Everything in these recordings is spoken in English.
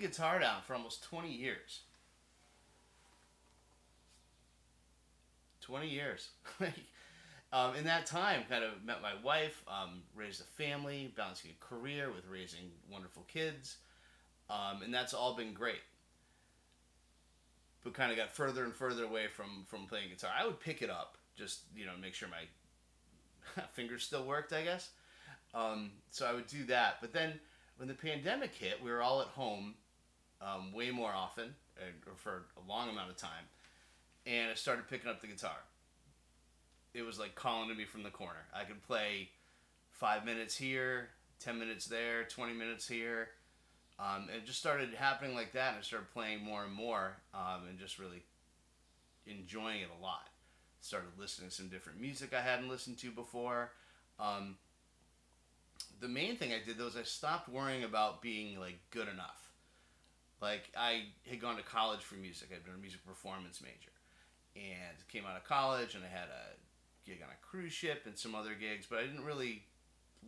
guitar down for almost 20 years. 20 years. In that time, kind of met my wife, raised a family, balancing a career with raising wonderful kids, and that's all been great. But kind of got further and further away from playing guitar. I would pick it up, just make sure my fingers still worked, I guess. So I would do that. But then when the pandemic hit, we were all at home way more often, or for a long amount of time, and I started picking up the guitar. It was like calling to me from the corner. I could play 5 minutes here, 10 minutes there, 20 minutes here. It just started happening like that, and I started playing more and more, and just really enjoying it a lot. Started listening to some different music I hadn't listened to before. The main thing I did though is I stopped worrying about being like good enough. Like I had gone to college for music. I'd been a music performance major, and came out of college, and I had a gig on a cruise ship and some other gigs, but I didn't really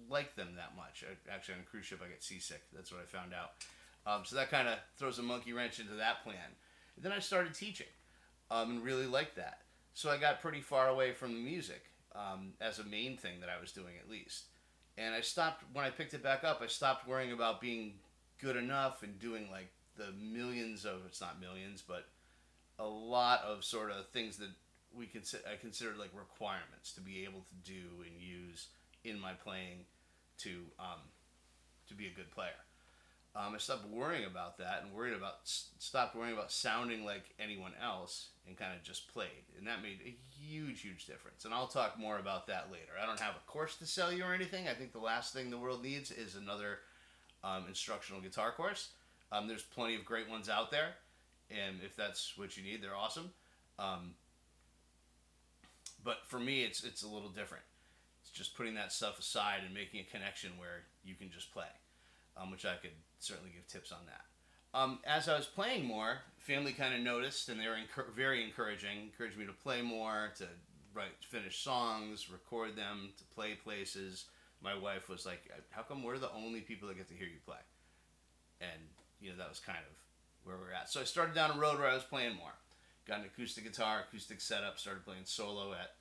like them that much. Actually, on a cruise ship, I get seasick. That's what I found out. So that kind of throws a monkey wrench into that plan. And then I started teaching, and really liked that. So I got pretty far away from the music, as a main thing that I was doing at least. And I stopped, when I picked it back up, I stopped worrying about being good enough and doing like the millions of, it's not millions, but a lot of sort of things that I considered like requirements to be able to do and use in my playing to be a good player. I stopped worrying about that and stopped worrying about sounding like anyone else, and kind of just played. And that made a huge, huge difference. And I'll talk more about that later. I don't have a course to sell you or anything. I think the last thing the world needs is another instructional guitar course. There's plenty of great ones out there, and if that's what you need, they're awesome. But for me, it's a little different. It's just putting that stuff aside and making a connection where you can just play, which I could certainly give tips on that. As I was playing more, family kind of noticed, and they were very encouraging. Encouraged me to play more, to finish songs, record them, to play places. My wife was like, "How come we're the only people that get to hear you play?" And that was kind of where we're at. So I started down a road where I was playing more. Got an acoustic guitar, acoustic setup. Started playing solo at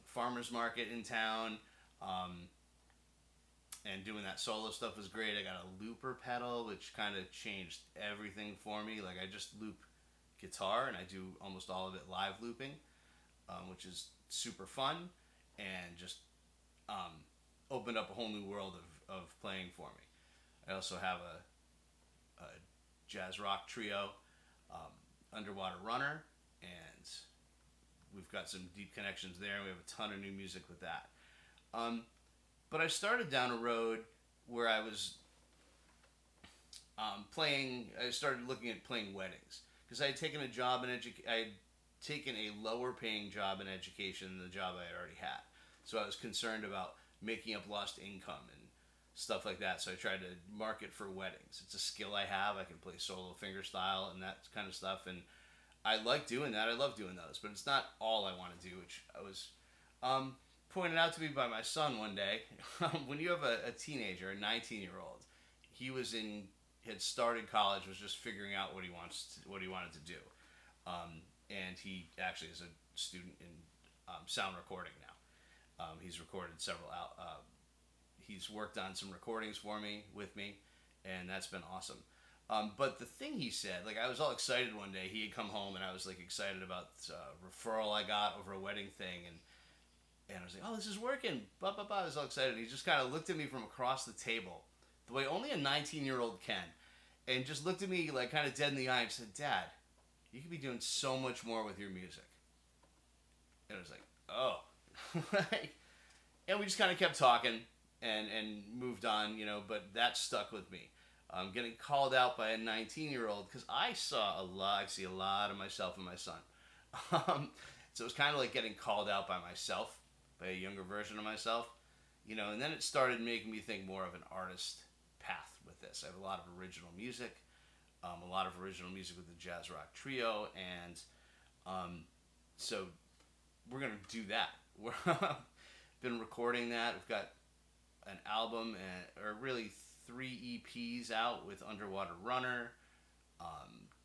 farmers market in town. And doing that solo stuff was great. I got a looper pedal, which kind of changed everything for me. Like I just loop guitar, and I do almost all of it live looping, which is super fun, and just opened up a whole new world of playing for me. I also have a jazz rock trio, Underwater Runner, and we've got some deep connections there, and we have a ton of new music with that. But I started down a road where I was I started looking at playing weddings, because I had taken I had taken a lower paying job in education than the job I had already had. So I was concerned about making up lost income and stuff like that. So I tried to market for weddings. It's a skill I have. I can play solo fingerstyle and that kind of stuff, and I like doing that. I love doing those, but it's not all I want to do, which I was pointed out to me by my son one day. When you have a teenager, a 19-year-old, he had started college, was just figuring out what he wanted to do, and he actually is a student in sound recording now. He's recorded several he's worked on some recordings with me, and that's been awesome. But the thing he said, like I was all excited one day. He had come home, and I was like excited about referral I got over a wedding thing, and I was like, "Oh, this is working!" Blah blah blah. I was all excited. He just kind of looked at me from across the table, the way only a 19-year-old can, and just looked at me like kind of dead in the eye and said, "Dad, you could be doing so much more with your music." And I was like, "Oh," and we just kind of kept talking and moved on, But that stuck with me. Getting called out by a 19-year-old, because I see a lot of myself in my son. So it was kind of like getting called out by myself, by a younger version of myself, and then it started making me think more of an artist path with this. I have a lot of original music, with the Jazz Rock Trio, and so we're going to do that. We've been recording that. We've got an album, or really 3 EPs out with Underwater Runner.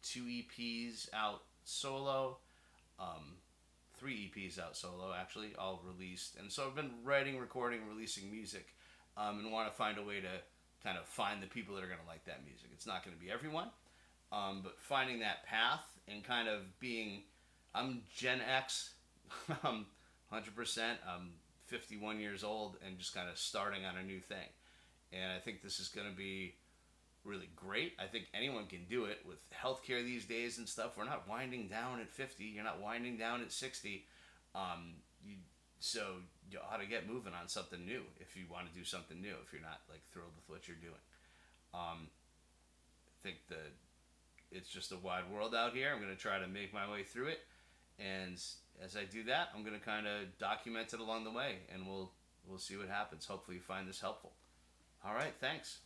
2 EPs out solo, um, 3 EPs out solo actually, all released. And so I've been writing, recording, releasing music, and want to find a way to kind of find the people that are going to like that music. It's not going to be everyone, but finding that path and kind of being, I'm Gen X, 100%. I'm 51 years old and just kind of starting on a new thing. And I think this is going to be really great. I think anyone can do it with healthcare these days and stuff. We're not winding down at 50. You're not winding down at 60. So you ought to get moving on something new if you want to do something new. If you're not like thrilled with what you're doing, I think that it's just a wide world out here. I'm going to try to make my way through it, and as I do that, I'm going to kind of document it along the way, and we'll see what happens. Hopefully, you find this helpful. All right, thanks.